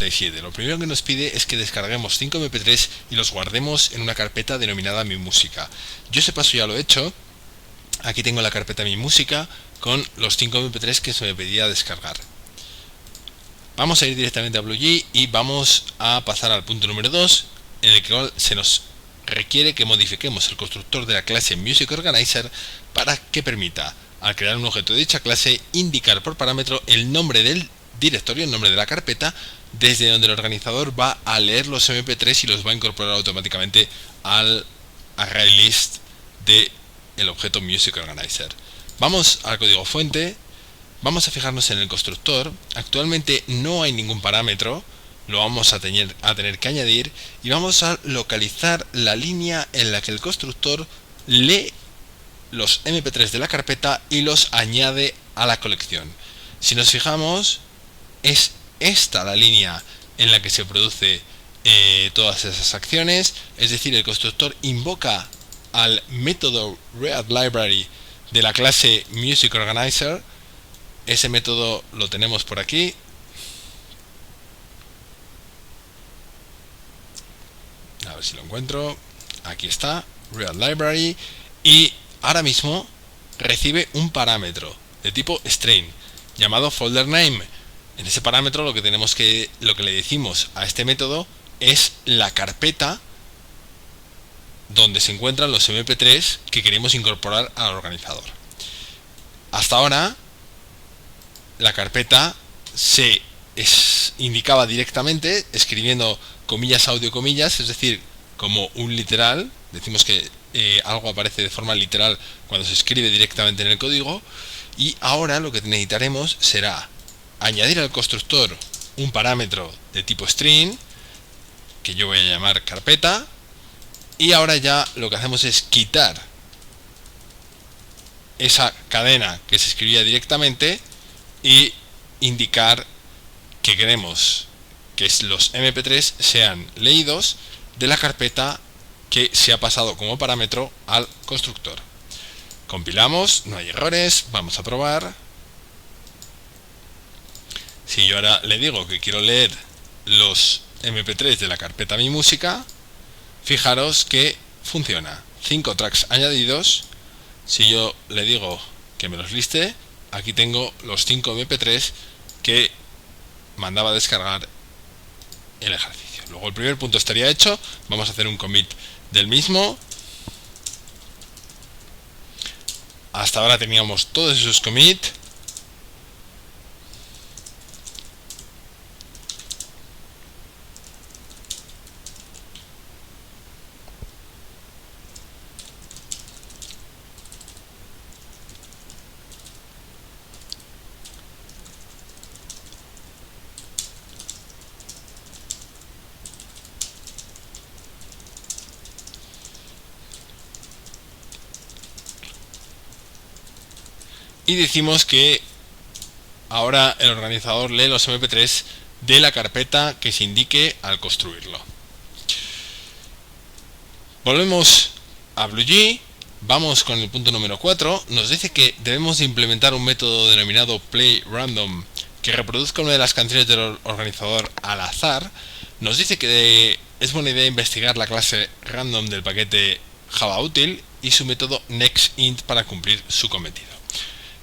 47. Lo primero que nos pide es que descarguemos 5 mp3 y los guardemos en una carpeta denominada Mi Música. Yo ese paso ya lo he hecho. Aquí tengo la carpeta Mi Música con los 5 mp3 que se me pedía descargar. Vamos a ir directamente a BlueG y vamos a pasar al punto número 2, en el que se nos requiere que modifiquemos el constructor de la clase MusicOrganizer para que permita, al crear un objeto de dicha clase, indicar por parámetro el nombre del directorio, el nombre de la carpeta, desde donde el organizador va a leer los mp3 y los va a incorporar automáticamente al ArrayList del objeto MusicOrganizer. Vamos al código fuente. Vamos a fijarnos en el constructor. Actualmente no hay ningún parámetro, lo vamos a tener que añadir, y vamos a localizar la línea en la que el constructor lee los mp3 de la carpeta y los añade a la colección. Si nos fijamos, es esta la línea en la que se produce todas esas acciones, es decir, el constructor invoca al método readLibrary de la clase MusicOrganizer. Ese método lo tenemos por aquí. A ver si lo encuentro. Aquí está, readLibrary. Y ahora mismo recibe un parámetro de tipo string llamado folderName. En ese parámetro lo que le decimos a este método es la carpeta donde se encuentran los mp3 que queremos incorporar al organizador. Hasta ahora la carpeta se indicaba directamente escribiendo comillas audio comillas, es decir, como un literal. Decimos que algo aparece de forma literal cuando se escribe directamente en el código. Y ahora lo que necesitaremos será añadir al constructor un parámetro de tipo string que yo voy a llamar carpeta, y ahora ya lo que hacemos es quitar esa cadena que se escribía directamente y indicar que queremos que los mp3 sean leídos de la carpeta que se ha pasado como parámetro al constructor. Compilamos, no hay errores, vamos a probar. Si yo ahora le digo que quiero leer los mp3 de la carpeta Mi Música, fijaros que funciona. 5 tracks añadidos. Si yo le digo que me los liste, aquí tengo los 5 mp3 que mandaba a descargar el ejercicio. Luego el primer punto estaría hecho. Vamos a hacer un commit del mismo. Hasta ahora teníamos todos esos commits. Y decimos que ahora el organizador lee los mp3 de la carpeta que se indique al construirlo. Volvemos a BlueG, vamos con el punto número 4. Nos dice que debemos implementar un método denominado playRandom que reproduzca una de las canciones del organizador al azar. Nos dice que es buena idea investigar la clase random del paquete JavaUtil y su método nextInt para cumplir su cometido.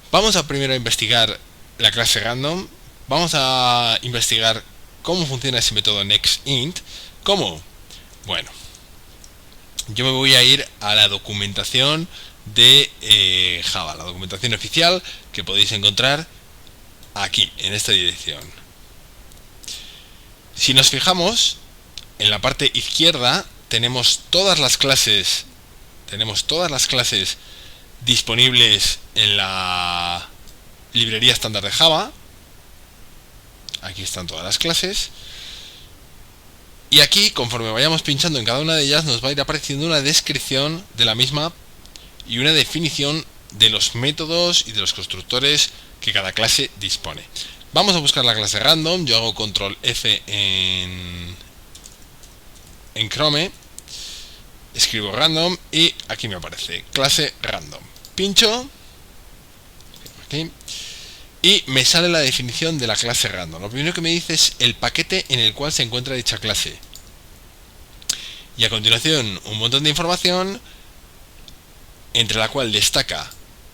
Vamos a primero investigar la clase random. Vamos a investigar cómo funciona ese método nextInt. ¿Cómo? Bueno, yo me voy a ir a la documentación de Java, la documentación oficial que podéis encontrar aquí, en esta dirección. Si nos fijamos, en la parte izquierda tenemos todas las clases disponibles en la librería estándar de Java. Aquí están todas las clases. Y aquí, conforme vayamos pinchando en cada una de ellas, nos va a ir apareciendo una descripción de la misma y una definición de los métodos y de los constructores que cada clase dispone. Vamos a buscar la clase random. Yo hago control F en Chrome, escribo random y aquí me aparece clase random. Pincho aquí y me sale la definición de la clase random. Lo primero que me dice es el paquete en el cual se encuentra dicha clase. Y a continuación un montón de información, entre la cual destaca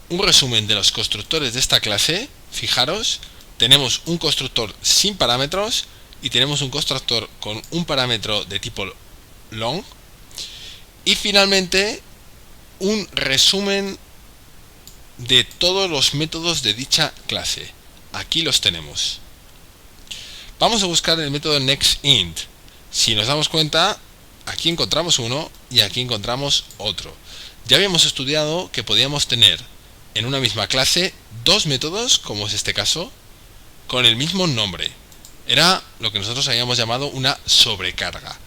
un resumen de los constructores de esta clase. Fijaros, tenemos un constructor sin parámetros y tenemos un constructor con un parámetro de tipo long. Y finalmente un resumen de todos los métodos de dicha clase. Aquí los tenemos. Vamos a buscar el método nextInt. Si nos damos cuenta, aquí encontramos uno y aquí encontramos otro. Ya habíamos estudiado que podíamos tener en una misma clase dos métodos, como es este caso, con el mismo nombre. Era lo que nosotros habíamos llamado una sobrecarga.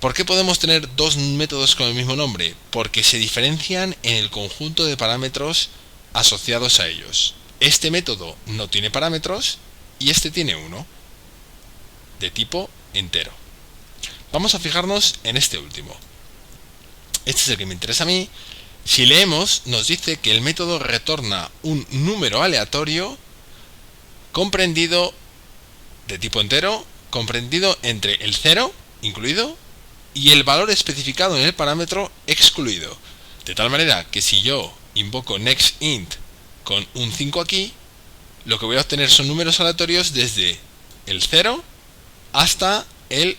¿Por qué podemos tener dos métodos con el mismo nombre? Porque se diferencian en el conjunto de parámetros asociados a ellos. Este método no tiene parámetros y este tiene uno, de tipo entero. Vamos a fijarnos en este último. Este es el que me interesa a mí. Si leemos, nos dice que el método retorna un número aleatorio comprendido de tipo entero, comprendido entre el 0 incluido y el valor especificado en el parámetro excluido. De tal manera que si yo invoco nextInt con un 5 aquí, lo que voy a obtener son números aleatorios desde el 0 hasta el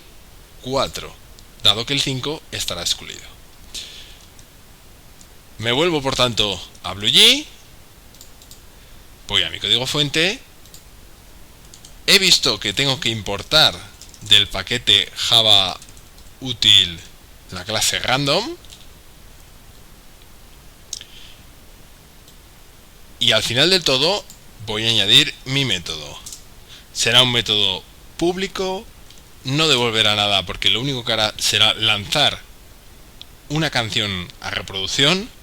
4, dado que el 5 estará excluido. Me vuelvo por tanto a BlueG, voy a mi código fuente, he visto que tengo que importar del paquete Java útil la clase random y al final del todo voy a añadir mi método. Será un método público, no devolverá nada porque lo único que hará será lanzar una canción a reproducción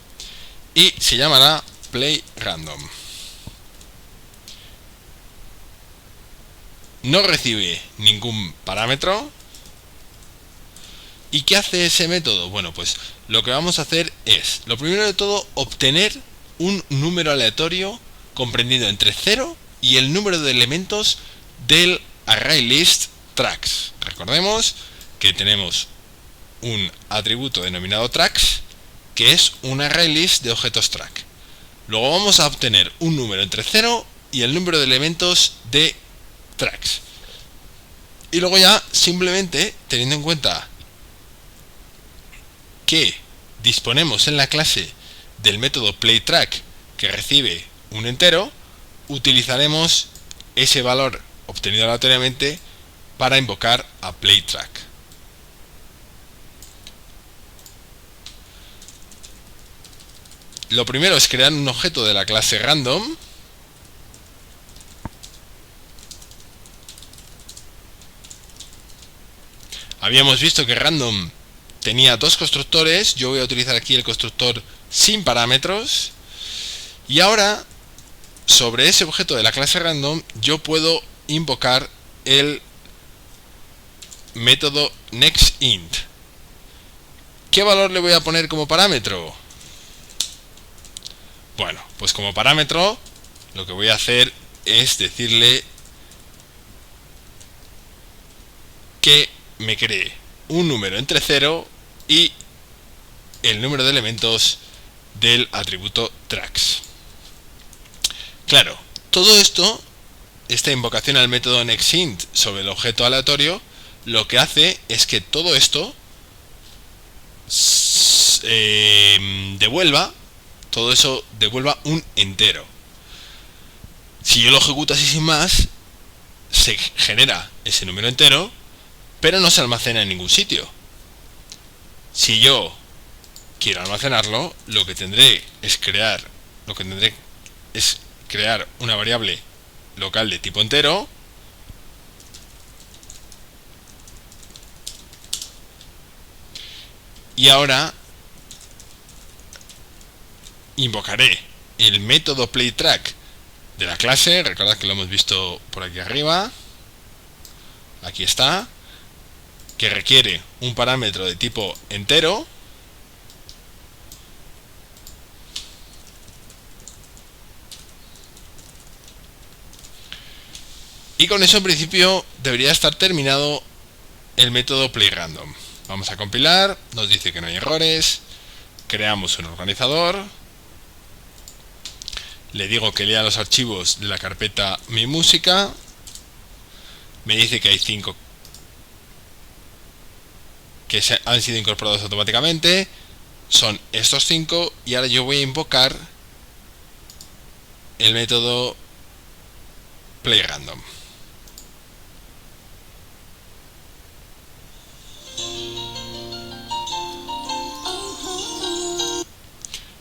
y se llamará playRandom. No recibe ningún parámetro. ¿Y qué hace ese método? Bueno, pues lo que vamos a hacer es, lo primero de todo, obtener un número aleatorio comprendido entre 0 y el número de elementos del ArrayList tracks. Recordemos que tenemos un atributo denominado tracks, que es un ArrayList de objetos track. Luego vamos a obtener un número entre 0 y el número de elementos de tracks. Y luego ya, simplemente, teniendo en cuenta que disponemos en la clase del método playTrack que recibe un entero, utilizaremos ese valor obtenido aleatoriamente para invocar a playTrack. Lo primero es crear un objeto de la clase random. Habíamos visto que random tenía dos constructores. Yo voy a utilizar aquí el constructor sin parámetros. Y ahora, sobre ese objeto de la clase random, yo puedo invocar el método nextInt. ¿Qué valor le voy a poner como parámetro? Bueno, pues como parámetro lo que voy a hacer es decirle que me cree un número entre 0 y el número de elementos del atributo tracks. Claro, todo esto, esta invocación al método nextInt sobre el objeto aleatorio, lo que hace es que todo esto devuelva un entero. Si yo lo ejecuto así sin más, se genera ese número entero, pero no se almacena en ningún sitio. Si yo quiero almacenarlo, lo que tendré es crear una variable local de tipo entero, y ahora invocaré el método playTrack de la clase. Recordad que lo hemos visto por aquí arriba, aquí está, que requiere un parámetro de tipo entero. Y con eso en principio debería estar terminado el método playRandom. Vamos a compilar, nos dice que no hay errores, creamos un organizador, le digo que lea los archivos de la carpeta mi música, me dice que hay 5 que han sido incorporados automáticamente, son estos 5, y ahora yo voy a invocar el método playRandom.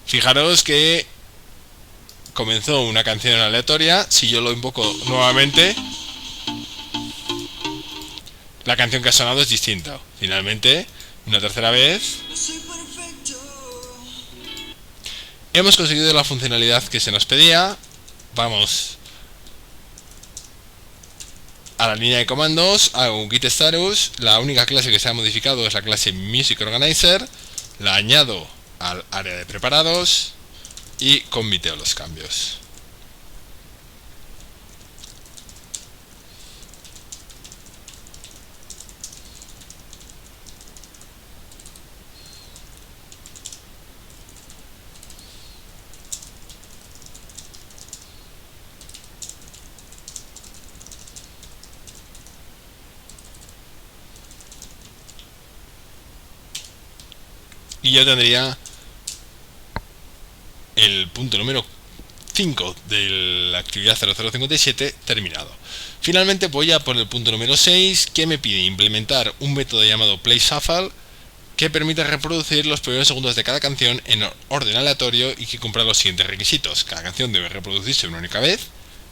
Fijaros que comenzó una canción aleatoria. Si yo lo invoco nuevamente, la canción que ha sonado es distinta. Finalmente, una tercera vez, hemos conseguido la funcionalidad que se nos pedía. Vamos a la línea de comandos, hago un git status. La única clase que se ha modificado es la clase Music Organizer. La añado al área de preparados y commiteo los cambios. Y yo tendría el punto número 5 de la actividad 0057 terminado. Finalmente voy a por el punto número 6, que me pide implementar un método llamado playShuffle que permite reproducir los primeros segundos de cada canción en orden aleatorio y que cumpla los siguientes requisitos. Cada canción debe reproducirse una única vez,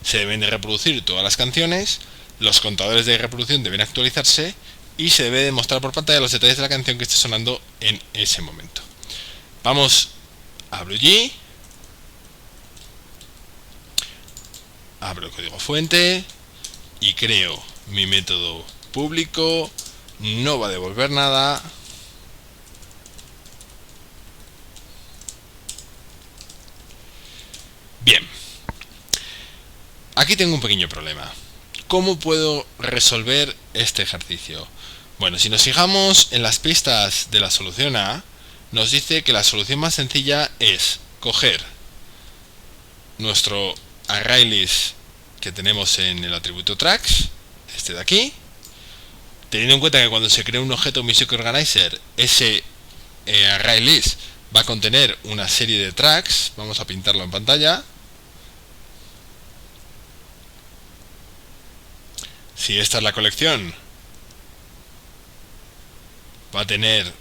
se deben de reproducir todas las canciones, los contadores de reproducción deben actualizarse y se debe de mostrar por pantalla los detalles de la canción que esté sonando en ese momento. Vamos a BlueG, abro el código fuente y creo mi método público. No va a devolver nada. Bien, aquí tengo un pequeño problema. ¿Cómo puedo resolver este ejercicio? Bueno, si nos fijamos en las pistas de la solución A, nos dice que la solución más sencilla es coger nuestro ArrayList que tenemos en el atributo tracks, este de aquí, teniendo en cuenta que cuando se crea un objeto Music Organizer, ese ArrayList va a contener una serie de tracks. Vamos a pintarlo en pantalla. Si esta es la colección, va a tener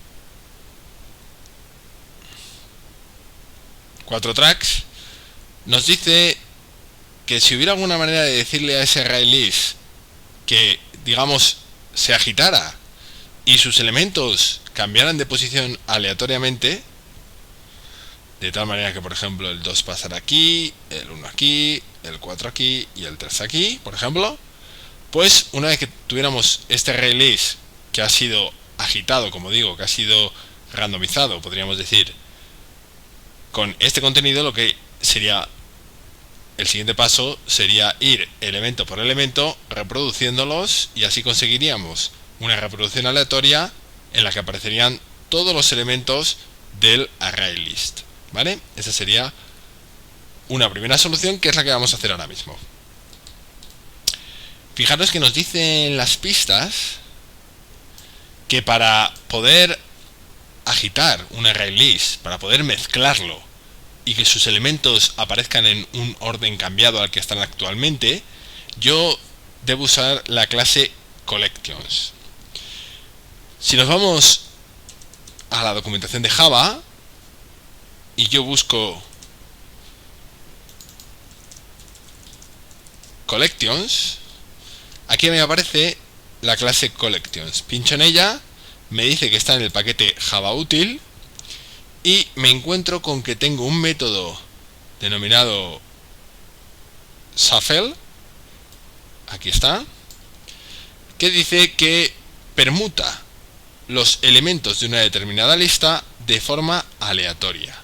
4 tracks. Nos dice que si hubiera alguna manera de decirle a ese ArrayList que, digamos, se agitara y sus elementos cambiaran de posición aleatoriamente, de tal manera que, por ejemplo, el 2 pasara aquí, el 1 aquí, el 4 aquí y el 3 aquí, por ejemplo, pues una vez que tuviéramos este ArrayList que ha sido agitado, como digo, que ha sido randomizado, podríamos decir, con este contenido, lo que sería el siguiente paso sería ir elemento por elemento reproduciéndolos, y así conseguiríamos una reproducción aleatoria en la que aparecerían todos los elementos del ArrayList, ¿vale? Esa sería una primera solución, que es la que vamos a hacer ahora mismo. Fijaros que nos dice en las pistas que para poder agitar un ArrayList, para poder mezclarlo y que sus elementos aparezcan en un orden cambiado al que están actualmente, yo debo usar la clase Collections. Si nos vamos a la documentación de Java y yo busco Collections, aquí me aparece la clase Collections. Pincho en ella, me dice que está en el paquete Java útil y me encuentro con que tengo un método denominado Shuffle, aquí está, que dice que permuta los elementos de una determinada lista de forma aleatoria.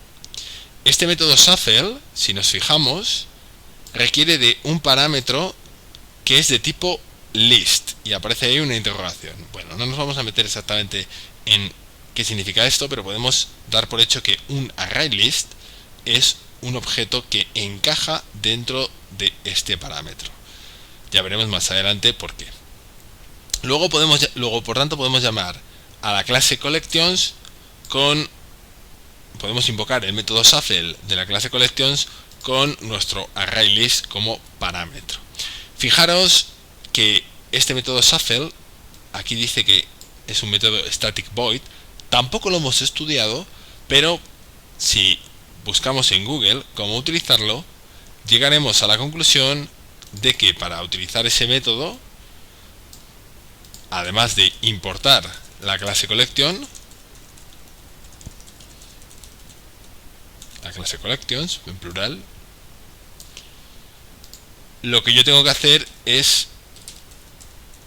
Este método Shuffle, si nos fijamos, requiere de un parámetro que es de tipo list, y aparece ahí una interrogación. Bueno, no nos vamos a meter exactamente en qué significa esto, pero podemos dar por hecho que un ArrayList es un objeto que encaja dentro de este parámetro. Ya veremos más adelante por qué. Luego, por tanto, podemos llamar a la clase Collections podemos invocar el método shuffle de la clase Collections con nuestro ArrayList como parámetro. Fijaros que este método shuffle, aquí dice que es un método static void, tampoco lo hemos estudiado, pero si buscamos en Google cómo utilizarlo, llegaremos a la conclusión de que para utilizar ese método, además de importar la clase collection, la clase collections en plural, lo que yo tengo que hacer es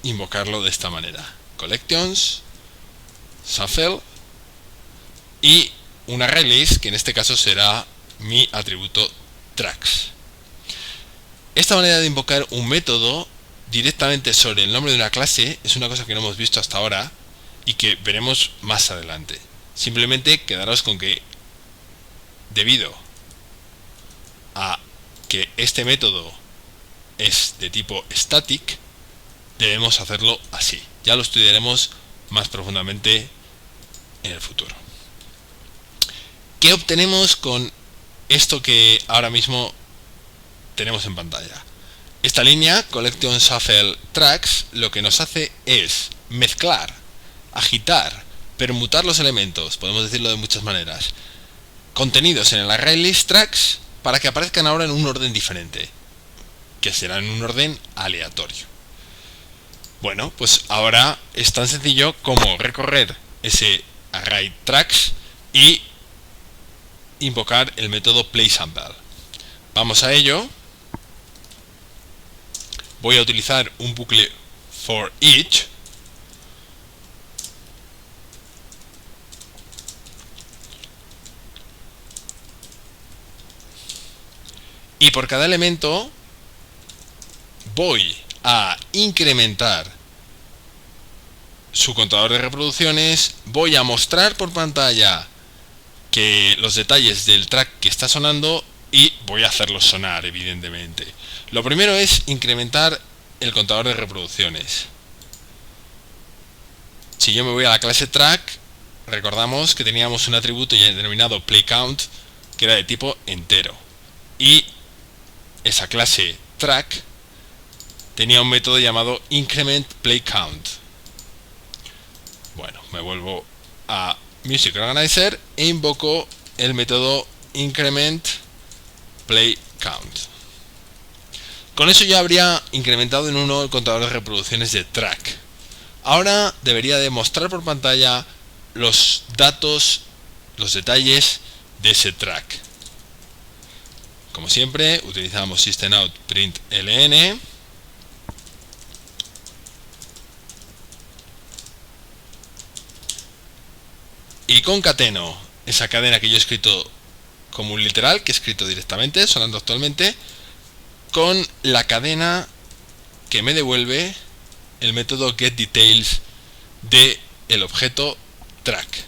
invocarlo de esta manera: collections, shuffle y un ArrayList, que en este caso será mi atributo tracks. Esta manera de invocar un método directamente sobre el nombre de una clase es una cosa que no hemos visto hasta ahora y que veremos más adelante. Simplemente quedaros con que, debido a que este método es de tipo static, debemos hacerlo así. Ya lo estudiaremos más profundamente en el futuro. ¿Qué obtenemos con esto que ahora mismo tenemos en pantalla? Esta línea, Collection Shuffle Tracks, lo que nos hace es mezclar, agitar, permutar los elementos, podemos decirlo de muchas maneras, contenidos en el ArrayList Tracks para que aparezcan ahora en un orden diferente, que será en un orden aleatorio. Bueno, pues ahora es tan sencillo como recorrer ese Array Tracks y invocar el método playSample. Vamos a ello. Voy a utilizar un bucle for each y por cada elemento voy a incrementar su contador de reproducciones, voy a mostrar por pantalla que los detalles del track que está sonando y voy a hacerlo sonar, evidentemente. Lo primero es incrementar el contador de reproducciones. Si yo me voy a la clase track, recordamos que teníamos un atributo ya denominado playCount, que era de tipo entero, y esa clase track tenía un método llamado incrementPlayCount. Bueno, me vuelvo a Music Organizer e invoco el método incrementPlayCount. Con eso ya habría incrementado en 1 el contador de reproducciones de track. Ahora debería de mostrar por pantalla los datos, los detalles de ese track. Como siempre, utilizamos systemoutprintln y concateno esa cadena que yo he escrito como un literal, que he escrito directamente, sonando actualmente, con la cadena que me devuelve el método getDetails de el objeto track.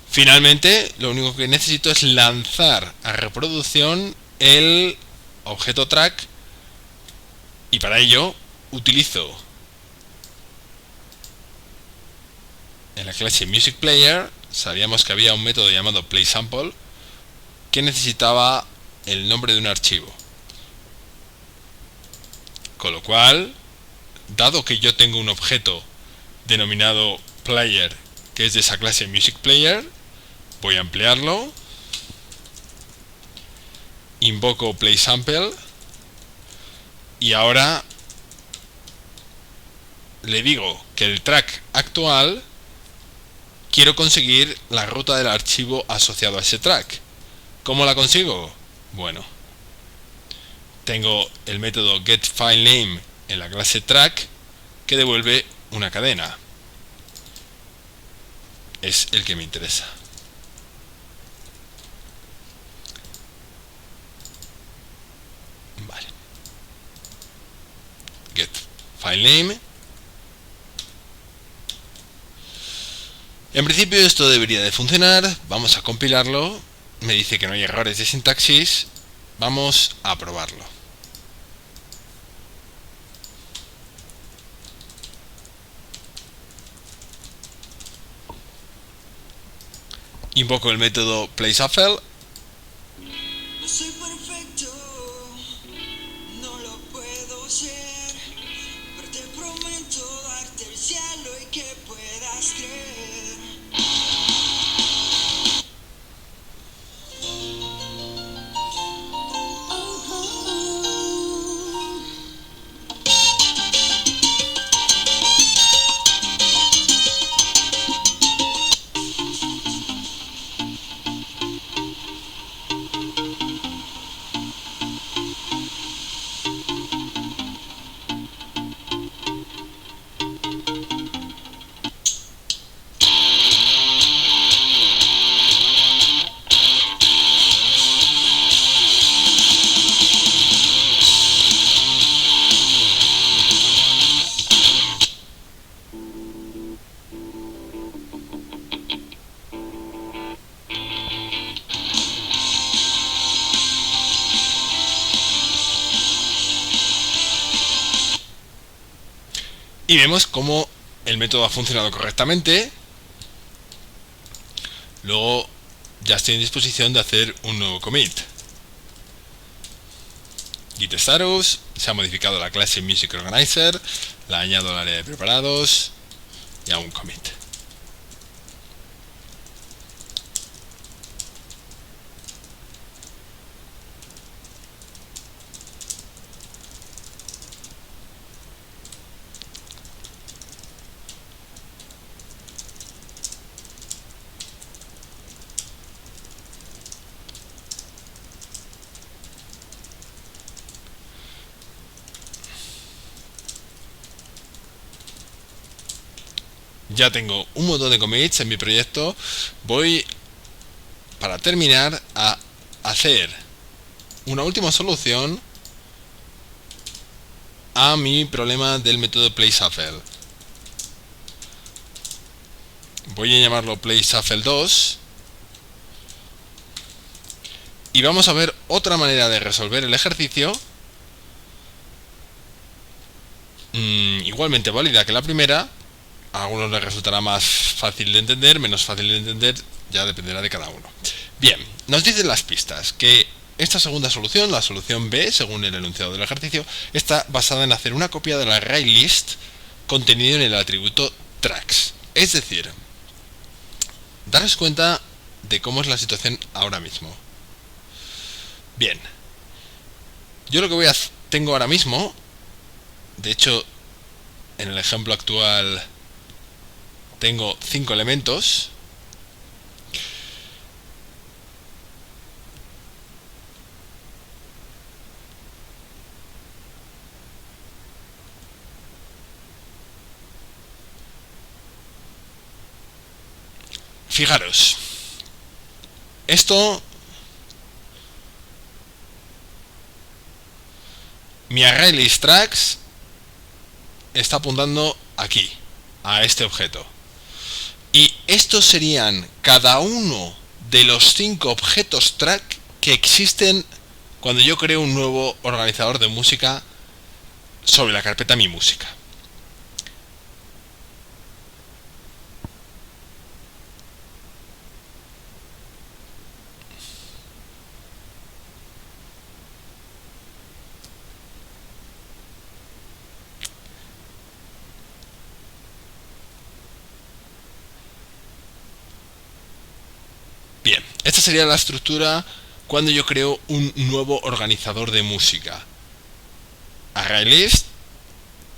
Finalmente, lo único que necesito es lanzar a reproducción el objeto track, y para ello utilizo en la clase MusicPlayer, sabíamos que había un método llamado playSample que necesitaba el nombre de un archivo. Con lo cual, dado que yo tengo un objeto denominado player que es de esa clase MusicPlayer, voy a ampliarlo, invoco playSample y ahora le digo que el track actual quiero conseguir la ruta del archivo asociado a ese track. ¿Cómo la consigo? Bueno, tengo el método getFileName en la clase track que devuelve una cadena. Es el que me interesa. get file name. En principio esto debería de funcionar. Vamos a compilarlo. Me dice que no hay errores de sintaxis. Vamos a probarlo. Invoco el método playShuffle. No soy perfecto, no lo puedo ser, pero te prometo darte el cielo y que puedas creer. Y vemos cómo el método ha funcionado correctamente. Luego ya estoy en disposición de hacer un nuevo commit. Git status, se ha modificado la clase Music Organizer, la añado al área de preparados y hago un commit. Ya tengo un montón de commits en mi proyecto. Voy, para terminar, a hacer una última solución a mi problema del método playShuffle. Voy a llamarlo playShuffle 2 y vamos a ver otra manera de resolver el ejercicio, igualmente válida que la primera. A algunos les resultará más fácil de entender, menos fácil de entender, ya dependerá de cada uno. Bien, nos dicen las pistas que esta segunda solución, la solución B, según el enunciado del ejercicio, está basada en hacer una copia del array list contenido en el atributo tracks. Es decir, daros cuenta de cómo es la situación ahora mismo. Bien, yo lo que tengo ahora mismo, de hecho, en el ejemplo actual tengo 5 elementos. Fijaros, esto, mi array list tracks está apuntando aquí, a este objeto. Y estos serían cada uno de los 5 objetos track que existen cuando yo creo un nuevo organizador de música sobre la carpeta Mi Música. Bien, esta sería la estructura cuando yo creo un nuevo organizador de música. Array list,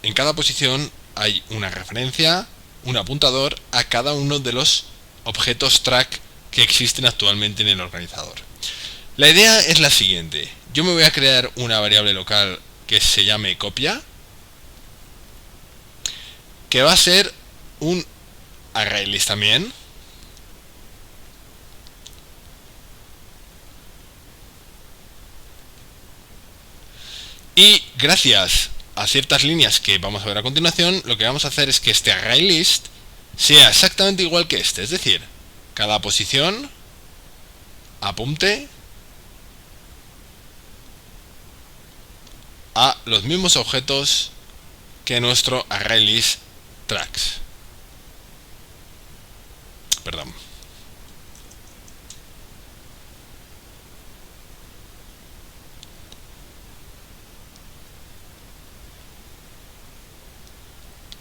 en cada posición hay una referencia, un apuntador a cada uno de los objetos track que existen actualmente en el organizador. La idea es la siguiente: yo me voy a crear una variable local que se llame copia, que va a ser un array list también. Y gracias a ciertas líneas que vamos a ver a continuación, lo que vamos a hacer es que este ArrayList sea exactamente igual que este, es decir, cada posición apunte a los mismos objetos que nuestro ArrayList tracks. Perdón.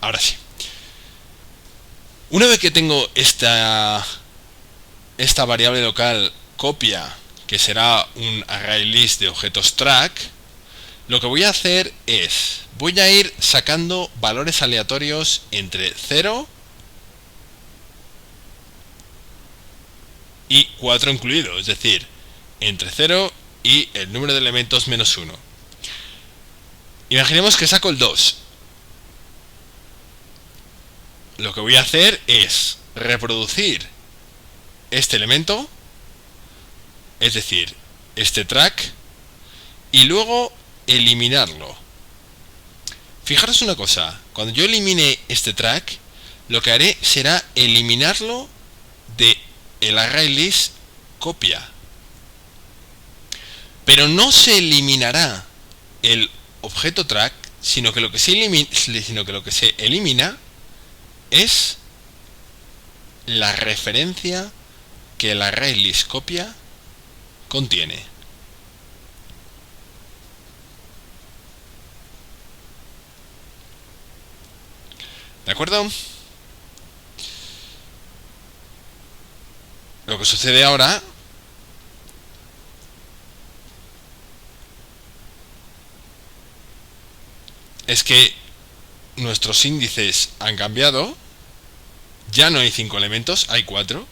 Ahora sí. Una vez que tengo esta variable local copia, que será un ArrayList de objetos track, lo que voy a hacer es, voy a ir sacando valores aleatorios entre 0 y 4 incluido, es decir, entre 0 y el número de elementos menos 1. Imaginemos que saco el 2. Lo que voy a hacer es reproducir este elemento, es decir, este track, y luego eliminarlo. Fijaros una cosa, cuando yo elimine este track, lo que haré será eliminarlo de el ArrayList copia. Pero no se eliminará el objeto track, sino que lo que se elimina es la referencia que el ArrayList copia contiene. ¿De acuerdo? Lo que sucede ahora es que nuestros índices han cambiado. Ya no hay 5 elementos, hay 4.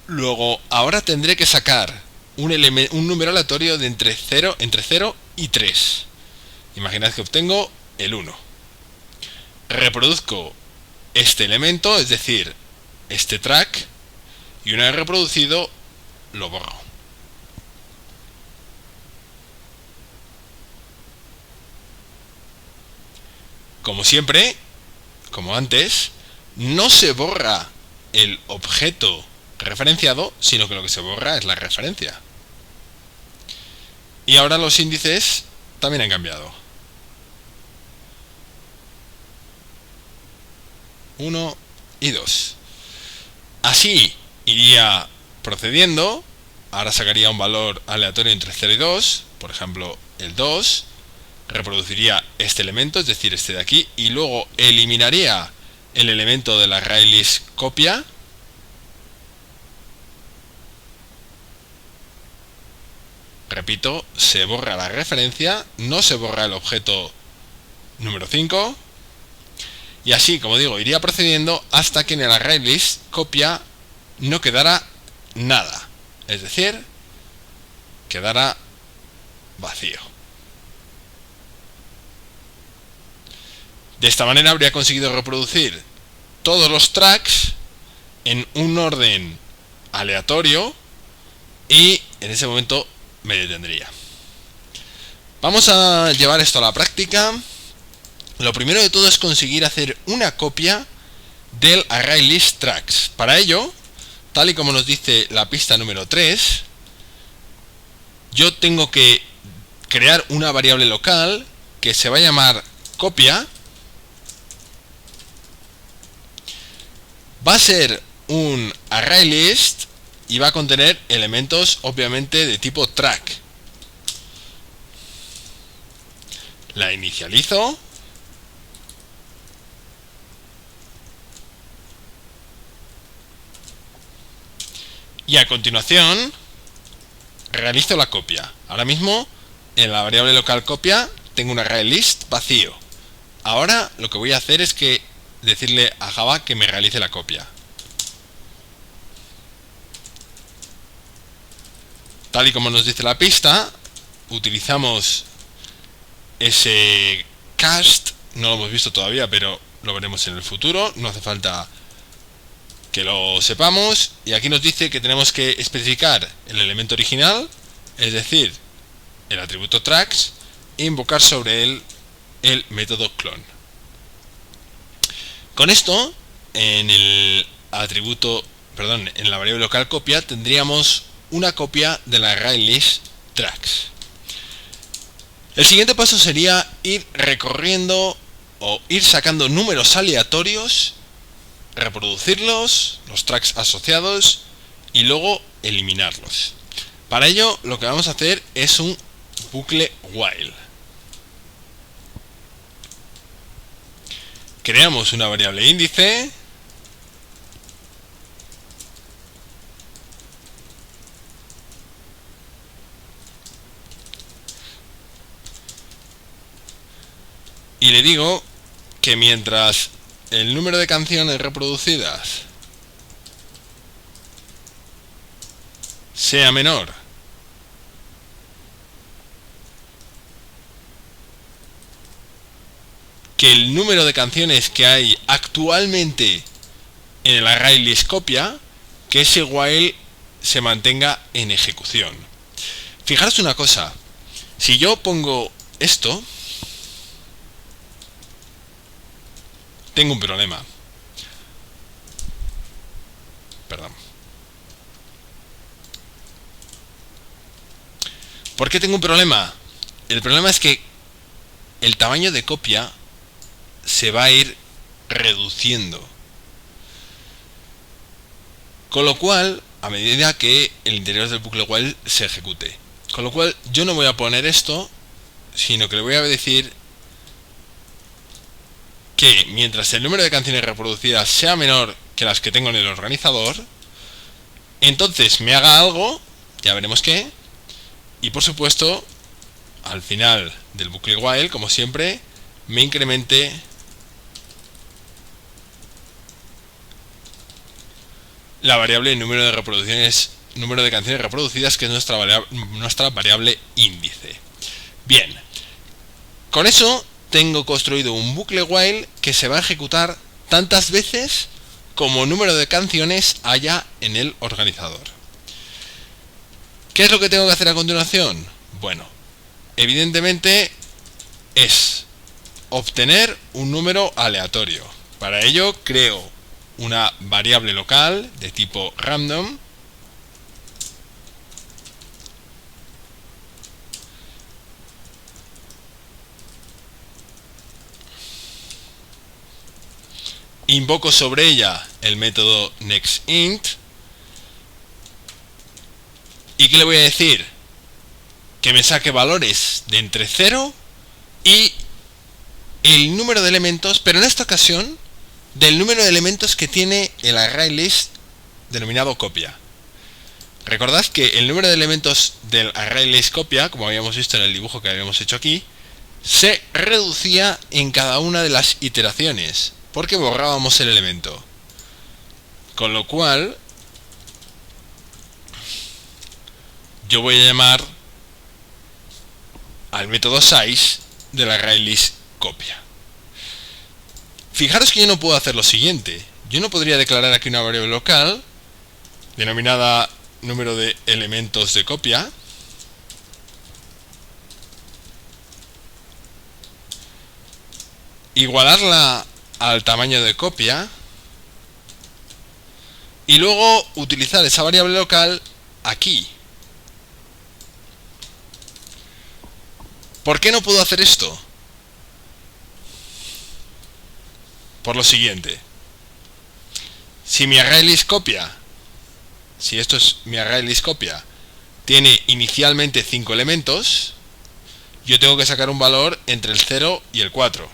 Luego, ahora tendré que sacar un número aleatorio de entre 0 y 3. Imaginad que obtengo el 1. Reproduzco este elemento, es decir, este track, y una vez reproducido, lo borro. Como siempre, como antes, no se borra el objeto referenciado, sino que lo que se borra es la referencia. Y ahora los índices también han cambiado. 1 y 2. Así iría procediendo. Ahora sacaría un valor aleatorio entre 0 y 2, por ejemplo el 2. Reproduciría este elemento, es decir, este de aquí, y luego eliminaría el elemento de la ArrayList copia. Repito, se borra la referencia, no se borra el objeto número 5. Y así, como digo, iría procediendo hasta que en el ArrayList copia no quedara nada. Es decir, quedara vacío. De esta manera habría conseguido reproducir todos los tracks en un orden aleatorio y en ese momento me detendría. Vamos a llevar esto a la práctica. Lo primero de todo es conseguir hacer una copia del ArrayList tracks. Para ello, tal y como nos dice la pista número 3, yo tengo que crear una variable local que se va a llamar copia. Va a ser un ArrayList y va a contener elementos obviamente de tipo track. La inicializo. Y a continuación realizo la copia. Ahora mismo en la variable local copia tengo un ArrayList vacío. Ahora lo que voy a hacer es que decirle a Java que me realice la copia. Tal y como nos dice la pista, utilizamos ese cast, no lo hemos visto todavía, pero lo veremos en el futuro, no hace falta que lo sepamos. Y aquí nos dice que tenemos que especificar el elemento original, es decir, el atributo tracks, e invocar sobre él el método clone. Con esto, en el atributo, perdón, en la variable local copia tendríamos una copia de la ArrayList tracks. El siguiente paso sería ir recorriendo o ir sacando números aleatorios, reproducirlos, los tracks asociados y luego eliminarlos. Para ello lo que vamos a hacer es un bucle while. Creamos una variable índice. Y le digo que mientras el número de canciones reproducidas sea menor que el número de canciones que hay actualmente en el ArrayList copia, que ese while se mantenga en ejecución. Fijaros una cosa, si yo pongo esto, tengo un problema. Perdón. ¿Por qué tengo un problema? El problema es que el tamaño de copia se va a ir reduciendo. Con lo cual, a medida que el interior del bucle while se ejecute. Con lo cual, yo no voy a poner esto, sino que le voy a decir que mientras el número de canciones reproducidas sea menor que las que tengo en el organizador, entonces me haga algo, ya veremos qué, y por supuesto, al final del bucle while, como siempre, me incremente la variable número de canciones reproducidas, que es nuestra variable índice. Bien, con eso tengo construido un bucle while que se va a ejecutar tantas veces como número de canciones haya en el organizador. ¿Qué es lo que tengo que hacer a continuación? Bueno, evidentemente es obtener un número aleatorio. Para ello creo una variable local de tipo random invoco sobre ella el método nextInt. ¿Y qué le voy a decir? Que me saque valores de entre 0 y el número de elementos, pero en esta ocasión del número de elementos que tiene el ArrayList denominado copia. Recordad que el número de elementos del ArrayList copia, como habíamos visto en el dibujo que habíamos hecho aquí, se reducía en cada una de las iteraciones, porque borrábamos el elemento. Con lo cual, yo voy a llamar al método size del ArrayList copia. Fijaros que yo no puedo hacer lo siguiente. Yo no podría declarar aquí una variable local denominada número de elementos de copia, igualarla al tamaño de copia y luego utilizar esa variable local aquí. ¿Por qué no puedo hacer esto? Por lo siguiente. Si mi ArrayList copia, si esto es mi ArrayList copia, tiene inicialmente 5 elementos, yo tengo que sacar un valor entre el 0 y el 4.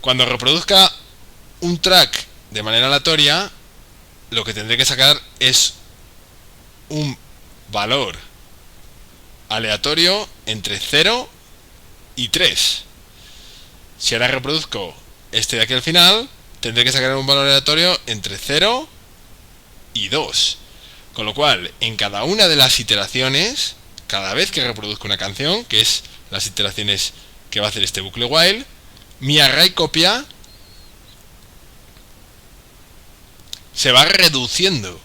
Cuando reproduzca un track de manera aleatoria, lo que tendré que sacar es un valor aleatorio entre 0 y 3. Si ahora reproduzco este de aquí al final, tendré que sacar un valor aleatorio entre 0 y 2. Con lo cual, en cada una de las iteraciones, cada vez que reproduzco una canción, que es las iteraciones que va a hacer este bucle while, mi array copia se va reduciendo.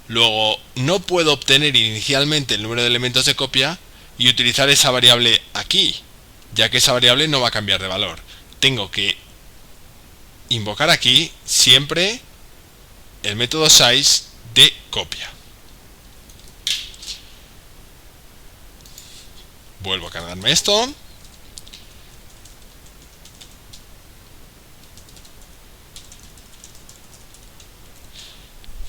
Luego, no puedo obtener inicialmente el número de elementos de copia y utilizar esa variable aquí, ya que esa variable no va a cambiar de valor. Tengo que invocar aquí siempre el método size de copia. Vuelvo a cargarme esto.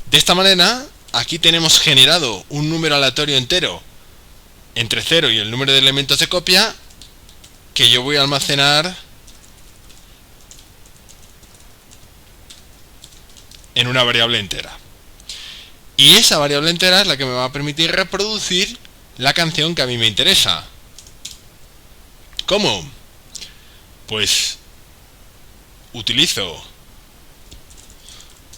De esta manera, aquí tenemos generado un número aleatorio entero entre 0 y el número de elementos de copia que yo voy a almacenar en una variable entera. Y esa variable entera es la que me va a permitir reproducir la canción que a mí me interesa. ¿Cómo? Pues utilizo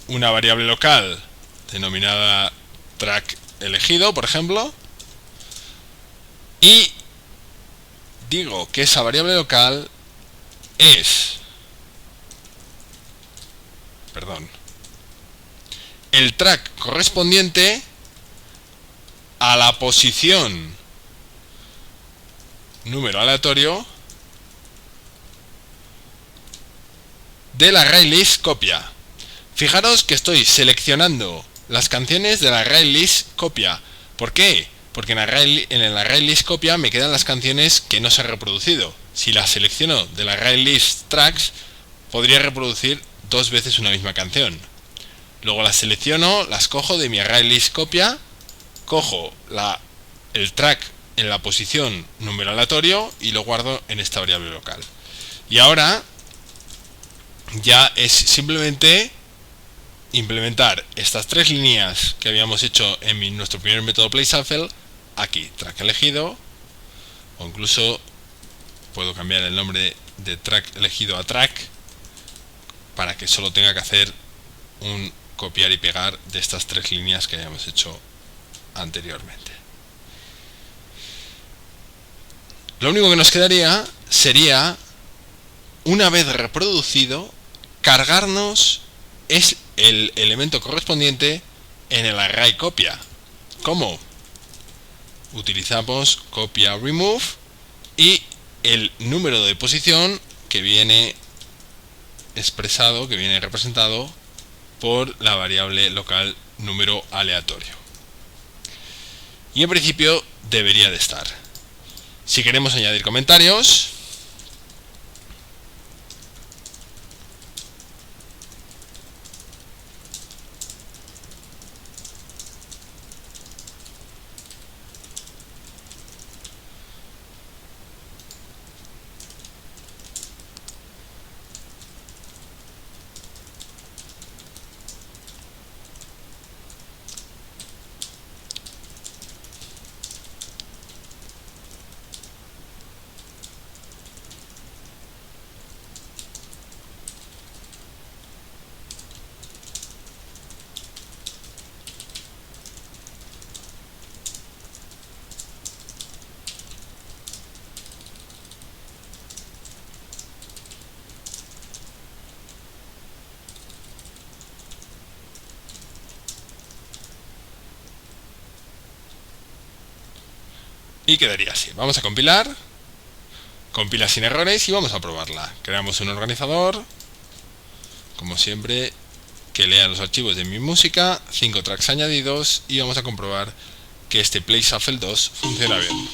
una variable local denominada track elegido, por ejemplo, y digo que esa variable local es, el track correspondiente a la posición número aleatorio del array list copia. Fijaros que estoy seleccionando las canciones del array list copia. ¿Por qué? Porque en el array list copia me quedan las canciones que no se han reproducido. Si las selecciono del array list tracks, podría reproducir 2 veces una misma canción. Luego las selecciono, las cojo de mi array list copia, cojo el track en la posición número aleatorio y lo guardo en esta variable local. Y ahora ya es simplemente implementar estas 3 líneas que habíamos hecho en nuestro primer método playShuffle aquí, track elegido, o incluso puedo cambiar el nombre de track elegido a track para que solo tenga que hacer un copiar y pegar de estas 3 líneas que habíamos hecho anteriormente. Lo único que nos quedaría sería, una vez reproducido, cargarnos el elemento correspondiente en el array copia. ¿Cómo? Utilizamos copia remove y el número de posición que viene expresado, que viene representado por la variable local número aleatorio. Y en principio debería de estar. Si queremos añadir comentarios, y quedaría así. Vamos a compilar, compila sin errores y vamos a probarla. Creamos un organizador, como siempre, que lea los archivos de mi música, 5 tracks añadidos, y vamos a comprobar que este playShuffle 2 funciona bien.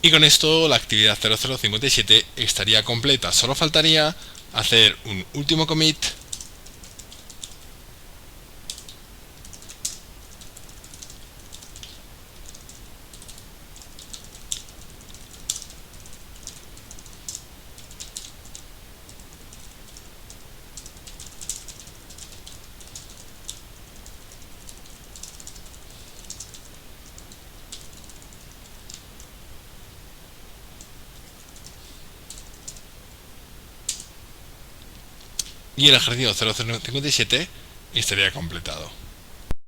Y con esto la actividad 0057 estaría completa. Solo faltaría hacer un último commit y el ejercicio 0057 estaría completado.